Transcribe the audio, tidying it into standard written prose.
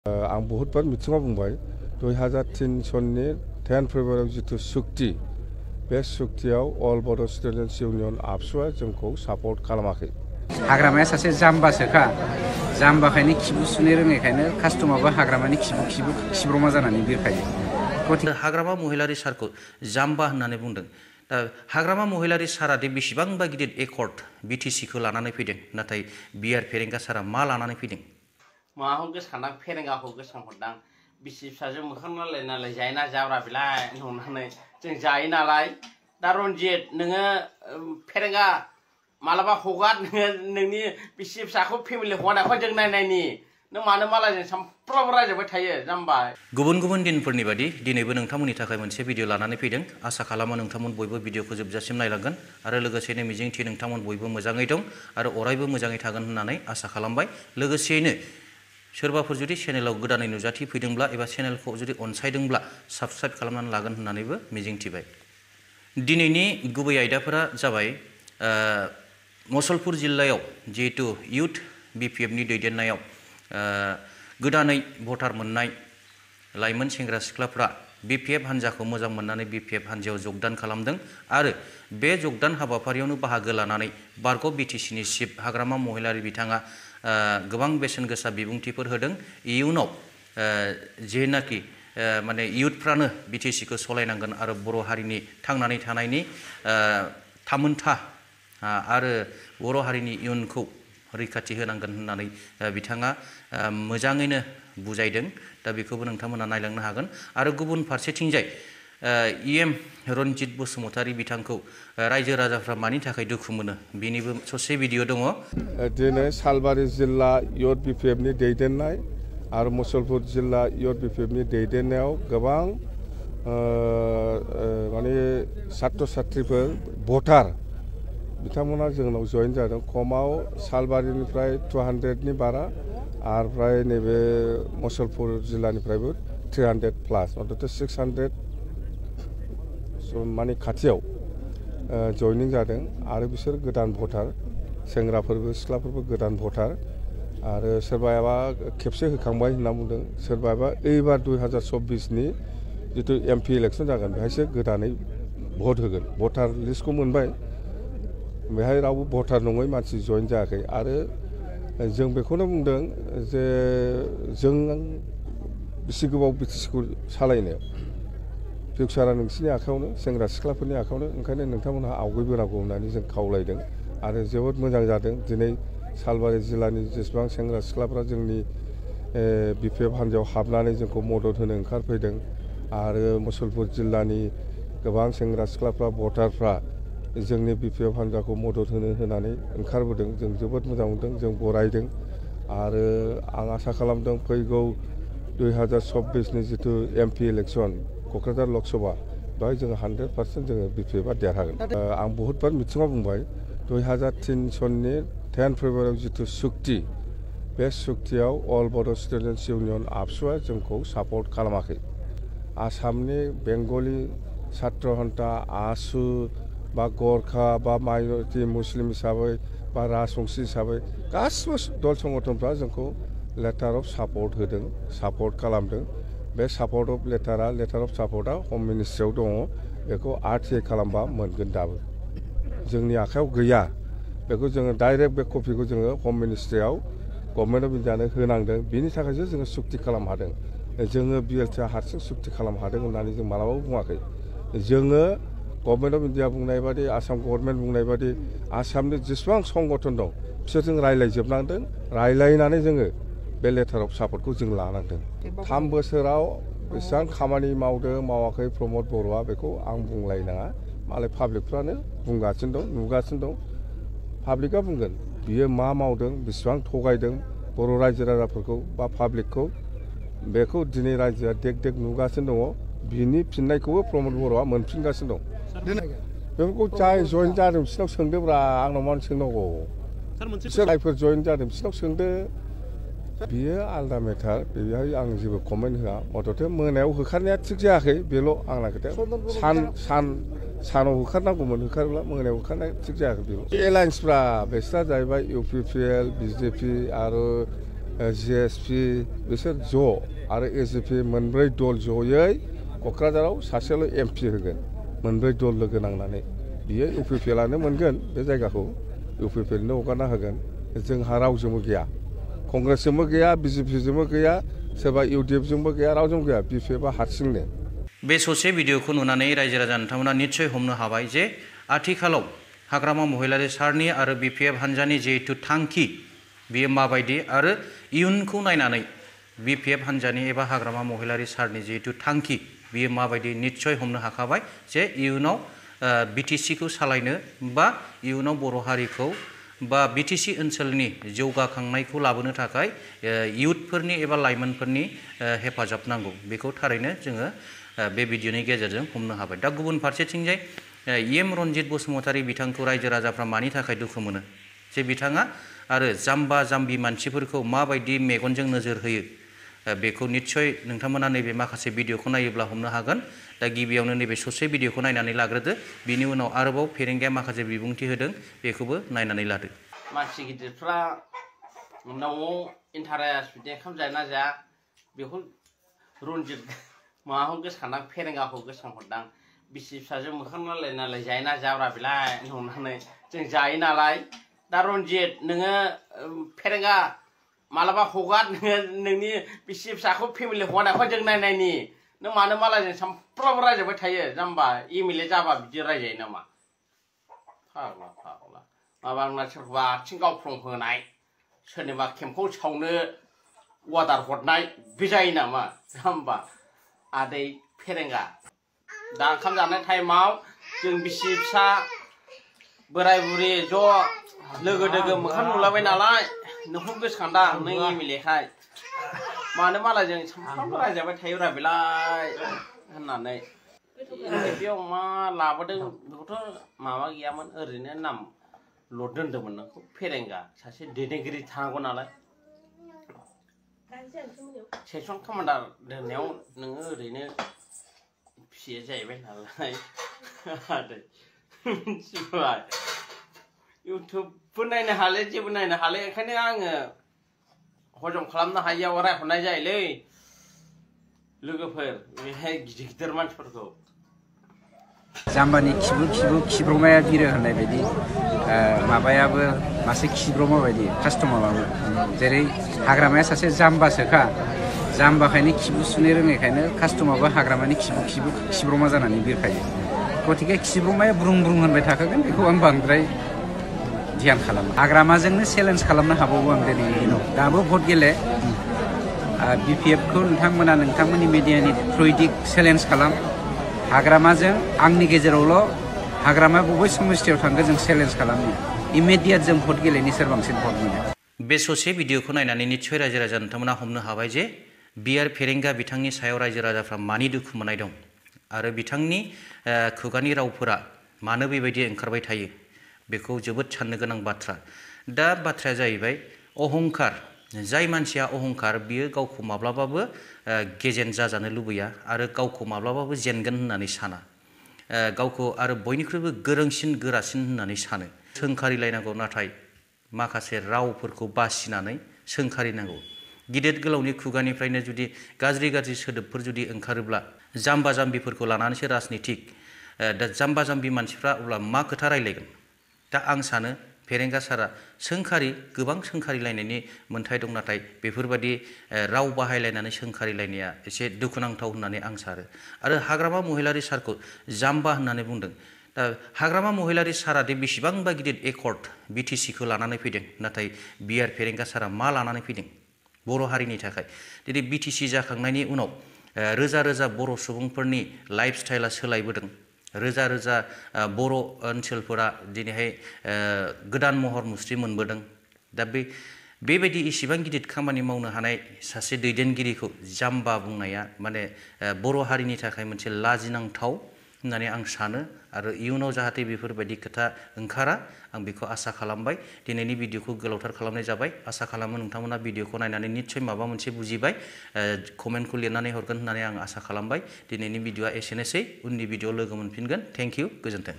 आं बहुतबार मिथिङाव बुंबाय 2003 सननि 10 फेब्रुवारियाव जिथु सुक्ति बे सुक्तियाव अल बड' स्टुडेन्टस इउनियन आबसुआ जोंखौ सापर्ट खालामाखै। हाग्रामाया सासे जाम्बासोखा जाम्बाखायनो खिबु सुनो रोङैखायनो कास्टमाबो हाग्रामानि खिब्रमा जानानै बिरखायो। हाग्रामा महिलारि सारखौ जाम्बा होननानै बुंदों। दा हाग्रामा महिलारि सारा दि बेसेबांबा गिदिर एकर्ड बिटिसिखौ लानानै फैदों, नाथाय बिआर फेरेंगा सारा मा लानानै फैदों? माखौ गोसोखांदां फेरेंगाखौ गोसोखांहरदां बिसि फिसाजों मोखां नालाय जायोना जाब्रा बिलाय होननानै जों जायो नालाय। दा रन्जित नोङो फेरेंगा मालाबा हगार नोङो नोंनि बिसि फिसाखौ फेमिलि हगारनायखौ जों नायनायनि नों मानो मालायजों सामफ्रामबो रायजाबाय थायो जाम्बा। गुबुन गुबुन दिनफोरनि बादि दिनैबो नोंथांमोननि थाखाय मोनसे भिडिअ लानानै फैदों। आसा खालामो नोंथांमोन बयबो भिडिअखौ जोबजासिम नायलांगोन आरो लोगोसेनो मिजिंथि नोंथांमोन बयबो मोजाङै दं आरो अरायबो मोजाङै थागोन होननानै आसा खालामबाय। लोगोसेयैनो सोरबाफोर जुदि चेनेलाव गोदानै नुजाथि फैदोंब्ला एबा चेनेलखौ जुदि अनसायदोंब्ला साबस्क्राइब खालामनानै लागोन होननानैबो मिजिंथिबाय। दिनैनि गुबै आयदाफोरा जाबाय मुसलपुर जिल्लायाव जिहेतु इउथ बिपिएफनि दैदेननायाव गोदानै भटार मोननाय लाइमोन सेंग्रा सिख्लाफ्रा बिपिएफ हान्जाखौ मोजां मोननानै बिपिएफ हान्जायाव जगदान खालामदों आरो बे जगदान हाबाफारियावनो बाहागो लानानै बारग' बिटिसिनि चिफ हाग्रामा महिलारि बिथाङा गोबां बेसेन गोसा बिबुंथिफोर होदों। इयुनाव जेनाखि माने इयुथफ्रानो बिटिसिखौ सलायनांगोन आरो बर' हारिनि थांनानै थानायनि थामोनथा आरो बर' हारिनि इयुनखौ रैखाथि होनांगोन होननानै बिथाङा मोजाङैनो बुजायदों। दा बेखौबो नोंथांमोना नायलांनो हागोन। आरो गुबुन फारसेथिंजाय इएम रन्जित बसुमतारी बिथांखौ रायजो राजाफ्रा मानि थाखाय दुखु मोनो बेनिबो ससे भिडिअ दङ। दिनै सालबारि जिल्ला इउथ बिपिएफनि दैदेननाय आरो मुसलपुर जिल्ला इउथ बिपिएफनि दैदेननायाव गोबां माने सात्र सात्रिफोर भटार बिथांमोना जोंनाव जइन जादों। खमाव सालबारिनिफ्राय 200नि बारा आरो फ्राय नैबे मुसलपुर जिल्लानिफ्रायबो 300 प्लास अन्तत 600 माने खाथियाव जइनिं जादों आरो बिसोर गोदान भटार सेंग्राफोरबो सिख्लाफोरबो गोदान भटार आरो सोरबायाबा खेबसे होखांबाय होनना बुंदों, सोरबाबा एबार 2024नि जितु एमपि इलेक्सन जागोन बेहायसो गोदानै भट होगोन। भटार लिस्टखौ मोनबाय, बेहाय रावबो भटार नङै मानसि जइन जायाखै। आरो जों बेखौनो बुंदों जे जों बेसे गोबाव बिटिसिखौ सालायनो फिउचारा नोंसिनि आखायावनो, सेंग्रा सिख्लाफोरनि आखायावनो, ओंखायनो नोंथांमोनहा आवगायबोनांगौ होननानै जों खावलायदों। आरो जोबोद मोजां जादों दिनै सालबारि जिल्लानि जेसेबां सेंग्रा सिख्लाफ्रा जोंनि बिपिएफ हान्जायाव हाबनानै जोंखौ मदद होनो ओंखारफैदों आरो मुसलपुर जिल्लानि गोबां सेंग्रा सिख्लाफ्रा भटारफ्रा जोंनि बिपिएफ हान्जाखौ मदद होनानै ओंखारबोदों। जों जोबोद मोजां मोनदों, जों बरायदों आरो आं आसा खालामदों फैगौ 2024नि जितु एमपि इलेक्सन क'क्राझार लकसभा बेवहाय जोङो 100% जोङो बिपिएफआ देरहागोन। आं बहुतबार मिथिङाव बुंबाय 2003 सननि 10 फेब्रुवारियाव जितु सुक्ति बे सुक्तियाव अल बड' स्टुडेन्टस इउनियन आबसुआ जोंखौ सापर्ट खालामाखै। आसामनि बेंगलि छात्र हन्ता आसु बा गरखा बा माइनरिटि मुस्लिम हिसाबै बा राजबंसि हिसाबै गासिबो दल संगठनफ्रा जोंखौ लेटार अफ सापर्ट होदों, सापर्ट खालामदों। बे लेटार अफ सापर्टआ हम मिनिस्ट्रियाव दङ, बेखौ आरटिआइ खालामबा मोनगोन। दाबो जोंनि आखायाव गैया, बेखौ जोङो डाइरेक्ट बे कपिखौ जोङो हम मिनिस्ट्रियाव गभर्नमेन्ट अफ इन्डियानो होनांदों। बिनि थाखायसो जोङो सुक्ति खालाम हादों। जोङो बिएलटिआ हारसिं सुक्ति खालाम हादों होननानै जों मालाबाबो बुङाखै। जोङो गभर्नमेन्ट अफ इन्डिया बुंनाय बादि, आसाम गभर्नमेन्ट बुंनाय बादि आसामनि जेसेबां संगठन दं बिसोरजों रायज्लायजोबनांदों, रायज्लायनानै जोङो बे लेटार अफ सापर्टखौ जों लानांदों। 3 बोसोराव बेसेबां खामानि मावदों मावाखै प्रमद बर'आ बेखौ आं बुंलायनाङा, मालाय पाब्लिकफ्रानो बुंगासिनो दं, नुगासिनो दं। पाब्लिकआ बुंगोन बियो मा मावदों, बेसेबां थगायदों बर' रायजो राजाफोरखौ बा पाब्लिकखौ, बेखौ दिनै रायजोआ देग देग नुगासिनो दङ। बिनि फिननायखौबो प्रमद बर'आ मोनफिनगासिनो दं। बेफोरखौ जाय जइन जादों बिसोरनाव सोंदोब्रा, आंनाव मानो सोंनांगौ? बिसोर जायफोर जइन जादों बिसोरनाव सोंदो, बियो आलदा मेटार। बेहाय आं जेबो कमेन्ट होआ। मथथे मोनायाव होखारनाया थिग जायाखै, बेल' आंना खोथाया। सानाव होखारनांगौमोन, होखारोब्ला मोनायाव होखारनाया थिग जायाखै बेल'। एलायन्सफ्रा बिसोरना जाहैबाय इउपिपिएल, बिजेपि आरो जिएसपि बिसोर ज' आरो एजिपि मोनब्रै दल जयै क'क्राझाराव सासेल' एमपि होगोन मोनब्रै दल लोगो नांनानै बियो इउपिपिएलआनो मोनगोन बे जायगाखौ इउपिपिएलनो हगारना होगोन जोंहा रावजोंबो गैया कंग्रेसजोंबो गैया बिजेपिजोंबो गैया सोरबा इउडिएफजोंबो गैया रावजोंबो गैया बिपिएफआ हारसिंनो बे ससे भिडिअखौ नुनानै रायजो राजा नोंथांमोना निस्सय हमनो हाबाय जे आथिखालाव हाग्रामा महिलारि सारनि आरो बिपिएफ हान्जानि जिहेतु थांखि बेयो माबायदि आरो इयुनखौ नायनानै बिपिएफ हान्जानि एबा हाग्रामा महिलारि सारनि जिहेतु थांखि बेयो माबायदि निस्सय हमनो हाखाबाय जे इयुनाव बिटिसिखौ सालायनो बा इयुनाव बर' हारिखौ बा बिटिसि ओनसोलनि जौगाखांनायखौ लाबोनो थाखाय इयुथफोरनि एबा लाइमोनफोरनि हेफाजाब नांगौ बेखौ थारैनो जोङो बे भिडिअनि गेजेरजों हमनो हाबाय दा गुबुन फारसेथिंजाय एम रनजित बसुमतारी बिथांखौ रायजो राजाफ्रा मानि थाखाय दुखु मोनो जे बिथाङा आरो जाम्बा जाम्बि मानसिफोरखौ माबायदि मेगनजों नोजोर होयो बेखौ निस्सय नोंथांमोना नैबे माखासे भिडिअखौ नायोब्ला हमनो हागोन दा गिबियावनो नैबे ससे भिडिअखौ नायनानै लाग्रोदो बिनि उनाव आरोबाव फेरेंगाया माखासे बिबुंथि होदों बेखौबो नायनानै लादो मानसि गिदिरफ्रा न'आव इन्टारेस्ट बिदि ओंखाम जाया ना जाया बेखौ रनजित माबाखौ गोसोखांदां फेरेंगाखौ गोसोखांहरदां बिसि फिसाजों मोखां नालाय जायो ना जाब्रा बेलाय होननानै जों जायो नालाय दा रनजित नोङो फेरेंगा मालाबा हगार नोङो नोंनि बिसि फिसाखौ फेमिलि हगारनायखौ जों नायनायनि नों मानो मालायजों सामफ्रामबो रायजाबाय थायो जाम्बा एमएलए जाबा बिदि रायजायो नामा फाग्ला फाग्ला माबा आंना सोरखौबा आथिं गावफ्लंहोनाय सोरनिबा केम्पखौ सावनो अर्डार हरनाय बे जायो नामा जाम्बा आदै फेरेंगा दा ओंखाम जानाय टाइमाव जों बिसि फिसा बोराय बुरि ज' लोगो दोगो मोखां नुलाबाय नालाय नोंखौ गोसोखांदां नों एमएलएखाय मानो मालायजों सामफ्रामबो रायजाबाय थायोब्रा बेलाय होननानै बेयाव मा लाबोदों बेखौथ' माबा गैयामोन ओरैनो नामल' दोन्दोंमोन नोंखौ फेरेंगा सासे दैदेनगिरि थानांगौ नालाय सेक्सन कमान्डार दोननायाव नोङो ओरैनो फिसियो जाहैबाय नालाय मिथिबाय इउटुबबो नायनो हाले जेबो नायनो हाले ओंखायनो आङो हजम खालामनो हायियाव रायहरनाय जायोलै लोगोफोर बेहाय गिदिर गिदिर मानसिफोरखौ जाम्बानि खिब्रमाया बिरो होननाय बायदि माबायाबो मासे खिब्रमा बायदि कास्टमाराबो जेरै हाग्रामाया सासे जाम्बासोखा जाम्बाखायनो खिबु सुनो रोङैखायनो कास्टमाराबो हाग्रामानि खिब्रमा जानानै बिरखायो गतिके खिब्रमाया ब्रुं ब्रुं होनबाय थाखागोन बेखौ आं बांद्राय ध्यान खालामो हाग्रामाजोंनो चेलेन्ज खालामनो हाबावो आं दिनैनि दिनाव दाबो भट गेले बिपिएफखौ नोंथांमोना नोंथांमोननि मिडियानि थ्रुयै चेलेन्ज खालाम हाग्रामाजों आंनि गेजेरावल' हाग्रामा बबे समस्थियाव थांगोन जों चेलेन्ज खालामनो इमिडियेट जों भट गेलेनि सोर बांसिन भट मोनो बे ससे भिडिअखौ नायनानै निस्सय रायजो राजा नोंथांमोना हमनो हाबाय जे बिआर फेरेंगा बिथांनि सायाव रायजो राजाफ्रा मानि दुखु मोननाय दं आरो बिथांनि खुगानि रावफोरा मानो बेबायदि ओंखारबाय थायो बेखौ जोबोद साननो गोनां बाथ्रा दा बाथ्राया जाहैबाय अहंकार जाय मानसिया अहंकार बियो गावखौ माब्लाबाबो गेजेन जाजानो लुबैया आरो गावखौ माब्लाबाबो जेनगोन होननानै साना गावखौ आरो बयनिख्रुइबो गोरोंसिन गोरासिन होननानै सानो सोंखारिलायनांगौ नाथाय माखासे रावफोरखौ बासिनानै सोंखारिनांगौ गिदिर गोलावनि खुगानिफ्रायनो जुदि गाज्रि सोदोबफोर जुदि ओंखारोब्ला जाम्बा जाम्बिफोरखौ लानानैसो राजनितिक दा जाम्बा जाम्बि मानसिफ्रा अब्ला मा खोथा रायलायगोन दा आं सानो फेरेंगा सारा गोबां सोंखारिलायनायनि मोन्थाय दं नाथाय बेफोरबायदि राव बाहायलायनानै सोंखारिलायनाया एसे दुखुनांथाव होननानै आं सानो आरो हाग्रामा महिलारि सारखौ जाम्बा होननानै बुंदों दा हाग्रामा महिलारि सारा दि बेसेबांबा गिदिर एकर्ड बिटिसिखौ लानानै फैदों नाथाय बिआर फेरेंगा सारा मा लानानै फैदों बर' हारिनि थाखाय दिनै बिटिसि जाखांनायनि उनाव रोजा बर' सुबुंफोरनि लाइफ स्टाइला सोलायबोदों रोजा बर' ओनसोलफोरा दिनैहाय गोदान महर मुस्रि मोनबोदों दा बेबायदि इसिबां गिदिर खामानि मावनो हानाय सासे दैदेनगिरिखौ जाम्बा बुंनाया माने बर' हारिनि थाखाय मोनसे लाजिनांथाव होननानै आं सानो आरो इयुनाव जाहाथे बेफोरबायदि खोथा ओंखारा आं बेखौ आसा खालामबाय दिनैनि भिडिअखौ गोलावथार खालामनाय जाबाय आसा खालामो नोंथांमोना भिडिअखौ नायनानै निस्सय माबा मोनसे बुजिबाय कमेन्टखौ लिरनानै हरगोन होननानै आं आसा खालामबाय दिनैनि भिडिअआ एसेनोसै उननि भिडिअ लोगो मोनफिनगोन थेंक इउ गोजोन्थों